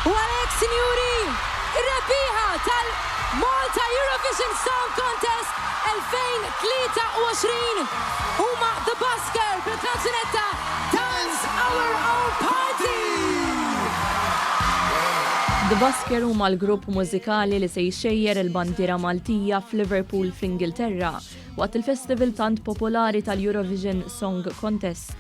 وعليك سنيوري الربيعة tal-Malta Eurovision Song Contest 2023 huma The Busker bil-kanzunetta Dance Our Own Party. The Busker huma l-grupp mużikali li se jxejjer il-bandiera Maltija f'Liverpool fl-Ingilterra waqt il-festival tant popolari tal-Eurovision Song Contest.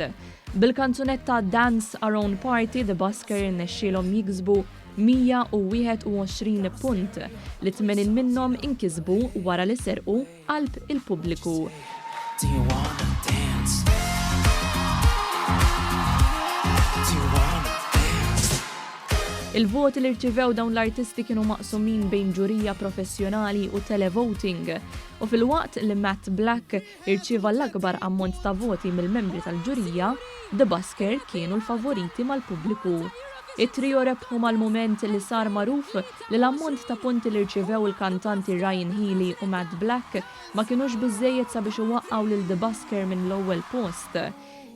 Bil-kanzunetta Dance Our Own Party, The Busker irnexxielhom jiksbu 121 punt li 80 minnhom inkisbu wara li serqu qalb il-pubbliku. Il-voti li rċivew dawn l-artisti kienu maqsumin bejn ġurija professjonali u televoting u fil-waqt li Matt Black irċieva l-akbar ammont ta' voti mill-membri tal-ġurija, The Busker kienu l-favoriti mal-pubbliku. It-trio rebħu mal-moment li sar magħruf li l-ammont ta' punti li rċivew il-kantanti Ryan Healy u Matt Black ma kienux biżżejjed sabiex iwaqqgħu lil The Busker minn l-ewwel post.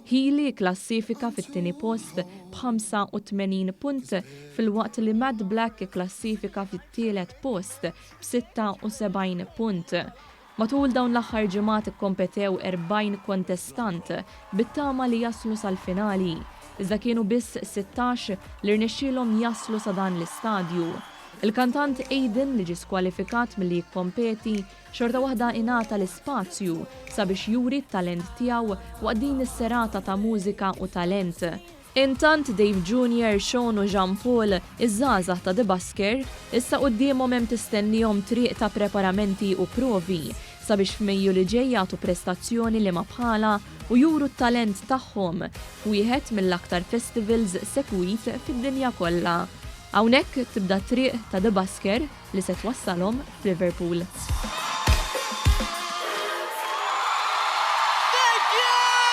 Healy klassifika fit-tieni post b'85 punt fil-waqt li Matt Black klassifika fit-tielet post b'76 punt. Matul dawn l-aħħar ġimgħat ikkompetew 40 kontestant bit-tama li jaslu sal-finali. Iżda kienu biss 16 li rnexxielhom jaslu sa dan l-istadju. Il-kantant Aiden li ġie skwalifikat milli jikkompeti xorta waħda ingħata l-ispazju sabiex juri t-talent tiegħu waqt din is-serata ta' mużika u talent. Intant Dave Jr., Sean u Jean Paul, iż-żgħażagħ ta' The Busker, issa qudiemhom hemm tistennihom triq ta' preparamenti u provi sabiex f'Mejju li ġej jagħtu prestazzjoni li ma bħala u juru t-talent tagħhom f'wieħed mill-aktar festivals sekwit fid-dinja kollha. Hawnhekk tibda triq ta' The Busker li se twassalhom f'Liverpool. Thank you!